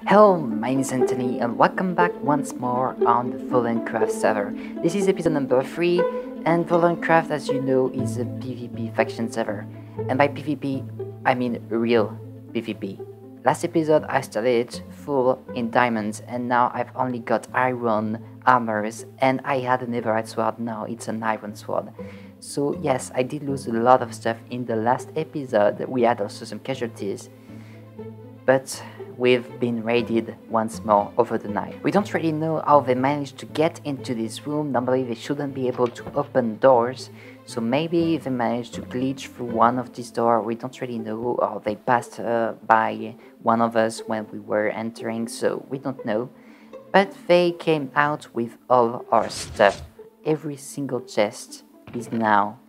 Hello, my name is Anthony and welcome back once more on the VOLENCRAFT server. This is episode number 3 and VOLENCRAFT, as you know, is a PvP faction server. And by PvP, I mean real PvP. Last episode I started it full in diamonds and now I've only got iron armors and I had a netherite sword, now it's an iron sword. So yes, I did lose a lot of stuff in the last episode. We had also some casualties, but we've been raided once more over the night. We don't really know how they managed to get into this room. Normally they shouldn't be able to open doors, so maybe they managed to glitch through one of these doors. We don't really know, or they passed by one of us when we were entering, so we don't know. But they came out with all our stuff. Every single chest is now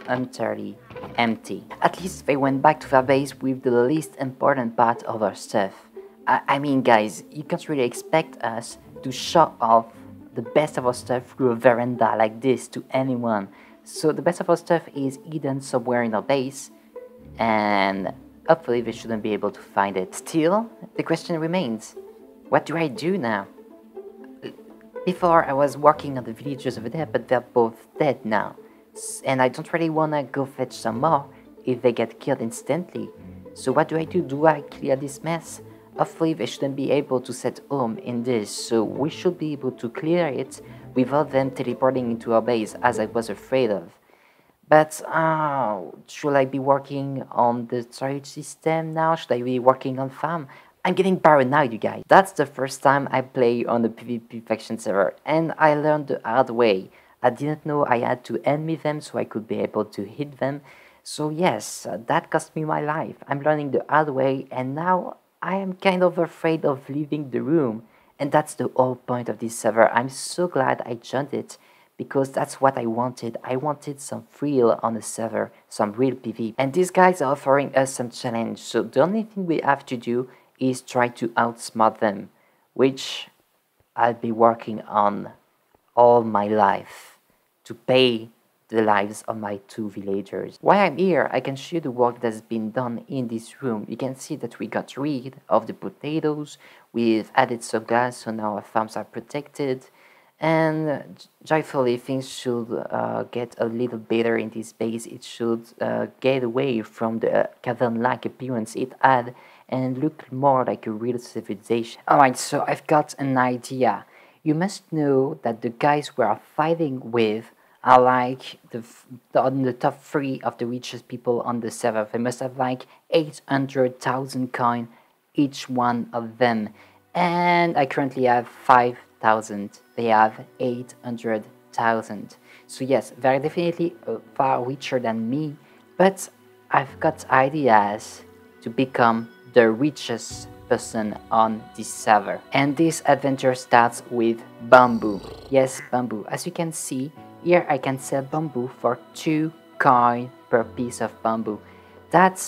entirely empty. At least they went back to their base with the least important part of our stuff. I mean, guys, you can't really expect us to show off the best of our stuff through a veranda like this to anyone. So the best of our stuff is hidden somewhere in our base, and hopefully they shouldn't be able to find it. Still, the question remains, what do I do now? Before I was working on the villagers over there, but they're both dead now. And I don't really wanna go fetch some more if they get killed instantly. So what do? Do I clear this mess? Hopefully they shouldn't be able to set home in this, so we should be able to clear it without them teleporting into our base, as I was afraid of. But should I be working on the storage system now? Should I be working on farm? I'm getting paranoid, you guys. That's the first time I play on the PvP faction server, and I learned the hard way. I didn't know I had to enemy them so I could be able to hit them. So yes, that cost me my life. I'm learning the hard way, and now I am kind of afraid of leaving the room. And that's the whole point of this server. I'm so glad I joined it, because that's what I wanted. I wanted some thrill on the server, some real PvP. And these guys are offering us some challenge, so the only thing we have to do is try to outsmart them, which I'll be working on all my life to pay the lives of my 2 villagers. While I'm here, I can show you the work that's been done in this room. You can see that we got rid of the potatoes, we've added some glass, so now our farms are protected, and joyfully things should get a little better in this base. It should get away from the cavern-like appearance it had and look more like a real civilization. Alright, so I've got an idea. You must know that the guys we are fighting with are like on the top 3 of the richest people on the server. They must have like 800,000 coin each one of them, and I currently have 5,000. They have 800,000. So yes, they're definitely far richer than me, but I've got ideas to become the richest person on this server. And this adventure starts with bamboo. Yes, bamboo. As you can see, here I can sell bamboo for 2 coin per piece of bamboo. That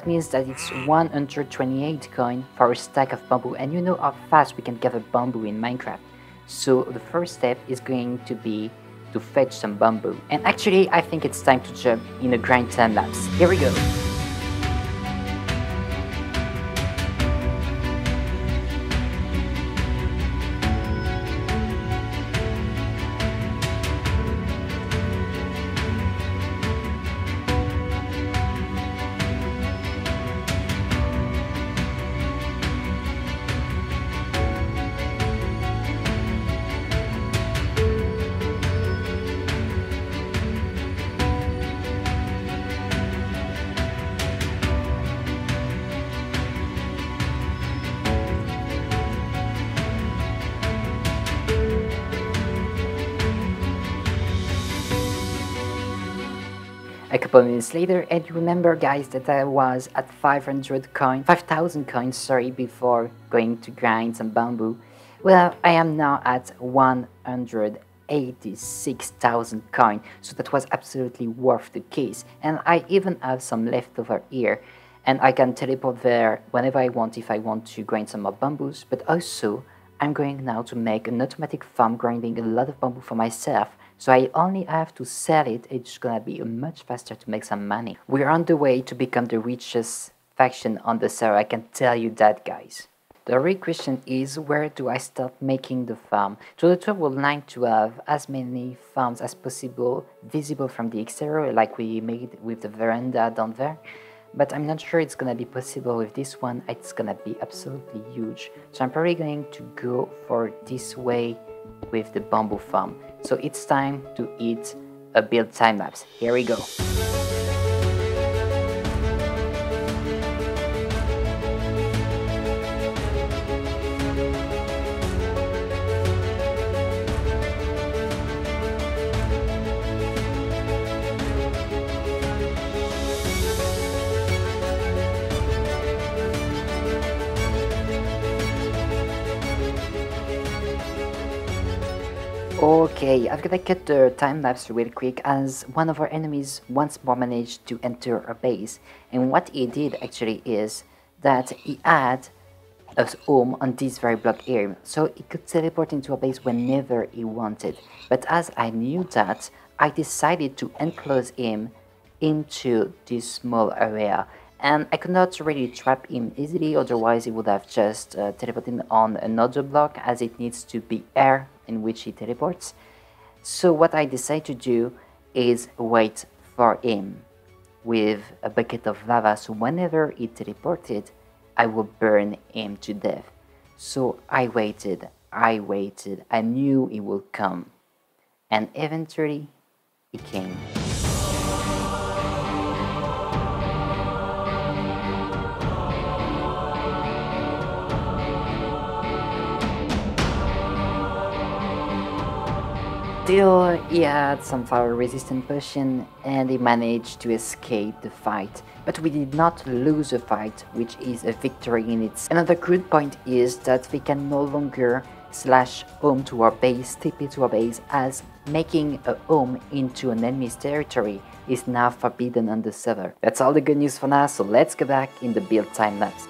means that it's 128 coin for a stack of bamboo, and you know how fast we can gather bamboo in Minecraft. So the first step is going to be to fetch some bamboo. And actually, I think it's time to jump in a grind time lapse. Here we go. A couple of minutes later, and you remember, guys, that I was at 5,000 coins, sorry, before going to grind some bamboo. Well, I am now at 186,000 coins, so that was absolutely worth the case. And I even have some left over here, and I can teleport there whenever I want if I want to grind some more bamboos. But also, I'm going now to make an automatic farm grinding a lot of bamboo for myself, so I only have to sell it. It's gonna be much faster to make some money. We're on the way to become the richest faction on the server, I can tell you that, guys. The real question is, where do I start making the farm? So the tour would like to have as many farms as possible visible from the exterior, like we made with the veranda down there. But I'm not sure it's gonna be possible with this one. It's gonna be absolutely huge. So I'm probably going to go for this way with the bamboo farm. So it's time to hit a build time lapse. Here we go. Okay, I've gotta cut the time lapse real quick as one of our enemies once more managed to enter our base, and what he did actually is that he had a home on this very block here, so he could teleport into our base whenever he wanted. But as I knew that, I decided to enclose him into this small area, and I could not really trap him easily, otherwise he would have just teleported on another block, as it needs to be air in which he teleports. So what I decided to do is wait for him with a bucket of lava, so whenever he teleported, I would burn him to death. So I waited, I knew he would come, and eventually he came. Still, he had some fire-resistant potion and he managed to escape the fight. But we did not lose the fight, which is a victory in itself. Another good point is that we can no longer slash home to our base, TP to our base, as making a home into an enemy's territory is now forbidden on the server. That's all the good news for now, so let's go back in the build time lapse.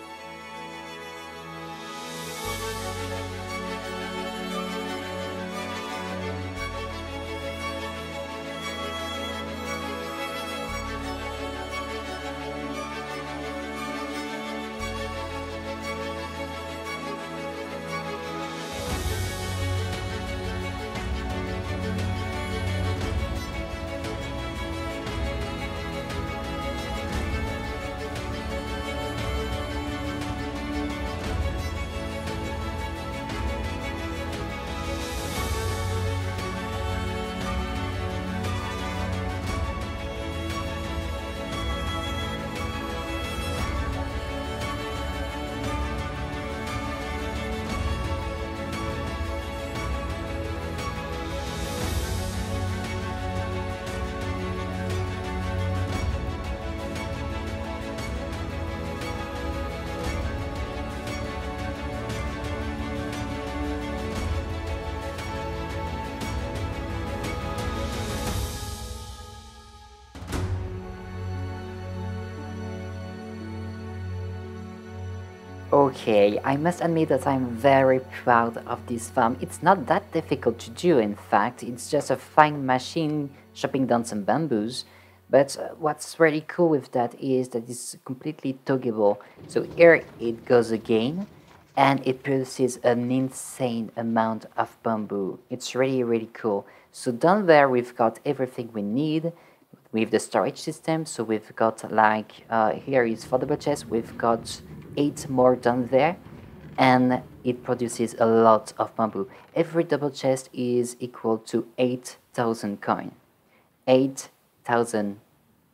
Okay, I must admit that I'm very proud of this farm. It's not that difficult to do, in fact. It's just a fine machine chopping down some bamboos. But what's really cool with that is that it's completely toggable. So here it goes again, and it produces an insane amount of bamboo. It's really cool. So down there we've got everything we need with the storage system. So we've got like, here is for double chest, we've got 8 more down there, and it produces a lot of bamboo. Every double chest is equal to 8,000 coin. 8,000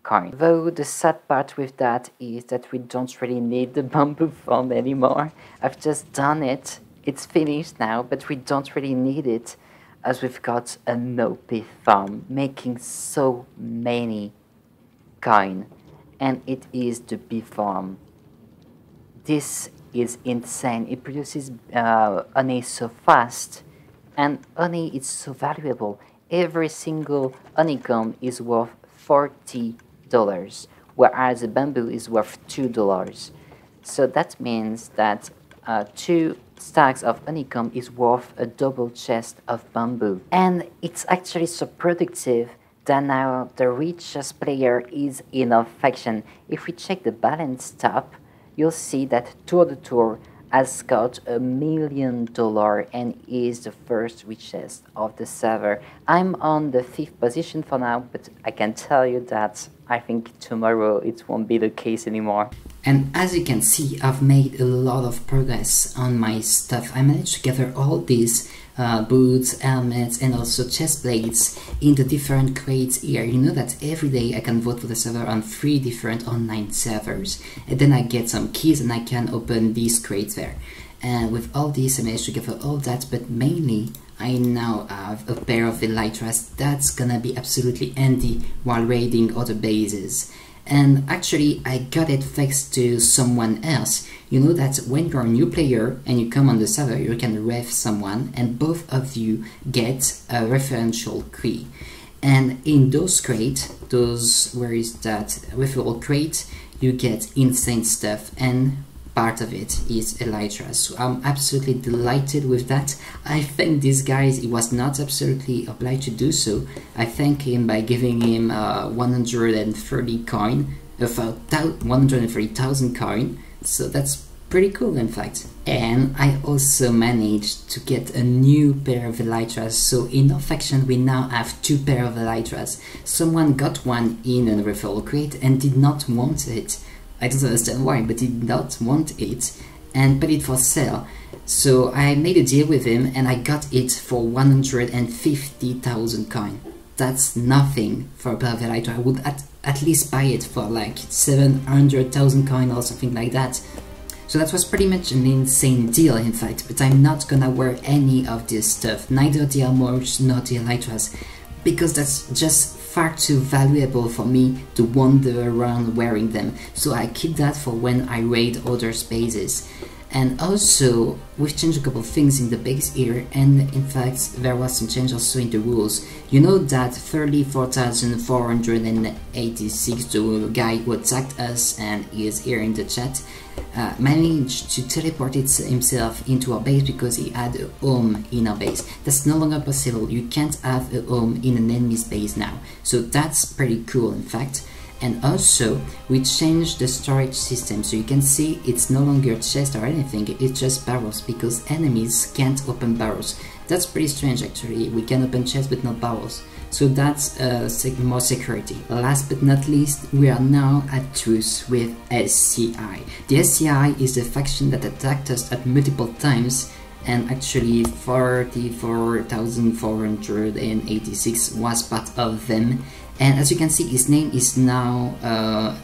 coin. Though the sad part with that is that we don't really need the bamboo farm anymore. I've just done it, it's finished now, but we don't really need it as we've got an OP farm making so many coin, and it is the bee farm. This is insane. It produces honey so fast, and honey is so valuable. Every single honeycomb is worth $40, whereas the bamboo is worth $2. So that means that 2 stacks of honeycomb is worth a double chest of bamboo. And it's actually so productive that now the richest player is in our faction. If we check the balance tab, you'll see that Tour de Tour has got $1 million and is the first richest of the server. I'm on the 5th position for now, but I can tell you that I think tomorrow it won't be the case anymore. And as you can see, I've made a lot of progress on my stuff. I managed to gather all these boots, helmets, and also chest plates in the different crates here. You know that every day I can vote for the server on 3 different online servers, and then I get some keys and I can open these crates there. And with all this I managed to gather all that, but mainly I now have a pair of elytras that's gonna be absolutely handy while raiding other bases. And actually I got it thanks to someone else. You know that when you're a new player and you come on the server, you can ref someone and both of you get a referential key. And in those crates, where is that referral crate, you get insane stuff, and part of it is elytra. So I'm absolutely delighted with that. I thank this guy, he was not absolutely obliged to do so. I thank him by giving him 130 coin, 130,000 coin, so that's pretty cool in fact. And I also managed to get a new pair of elytras, so in our faction we now have 2 pair of elytras. Someone got one in a referral crate and did not want it. I don't understand why, but he did not want it and put it for sale. So I made a deal with him and I got it for 150,000 coin. That's nothing for a pair of elytra. I would at least buy it for like 700,000 coin or something like that. So that was pretty much an insane deal in fact, but I'm not gonna wear any of this stuff, neither the armors nor the elytras, because that's just far too valuable for me to wander around wearing them. So I keep that for when I raid other spaces. And also, we've changed a couple of things in the base here, and in fact there was some change also in the rules. You know that 34,486, the guy who attacked us and he is here in the chat, managed to teleport himself into our base because he had a home in our base. That's no longer possible. You can't have a home in an enemy's base now. So that's pretty cool in fact. And also, we changed the storage system, so you can see it's no longer chest or anything, it's just barrels, because enemies can't open barrels. That's pretty strange actually, we can open chests but not barrels. So that's more security. Last but not least, we are now at truce with SCI. The SCI is the faction that attacked us at multiple times, and actually 44,486 was part of them. And as you can see, his name is now,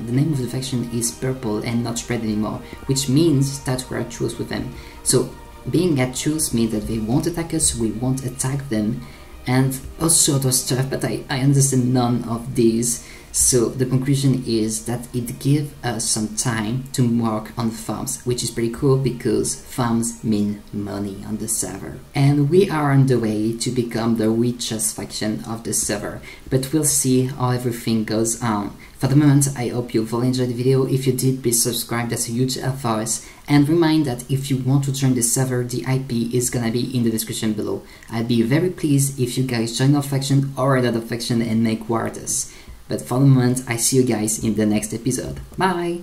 the name of the faction is purple and not red anymore, which means that we're at truce with them. So being at truce means that they won't attack us, we won't attack them, and all sort of stuff, but I understand none of these. So the conclusion is that it gives us some time to work on farms, which is pretty cool because farms mean money on the server. And we are on the way to become the richest faction of the server, but we'll see how everything goes on. For the moment, I hope you've all enjoyed the video. If you did, please subscribe, that's a huge help for us. And remind that if you want to join the server, the IP is gonna be in the description below. I'd be very pleased if you guys join our faction or another faction and make war with us. But for the moment, I see you guys in the next episode. Bye!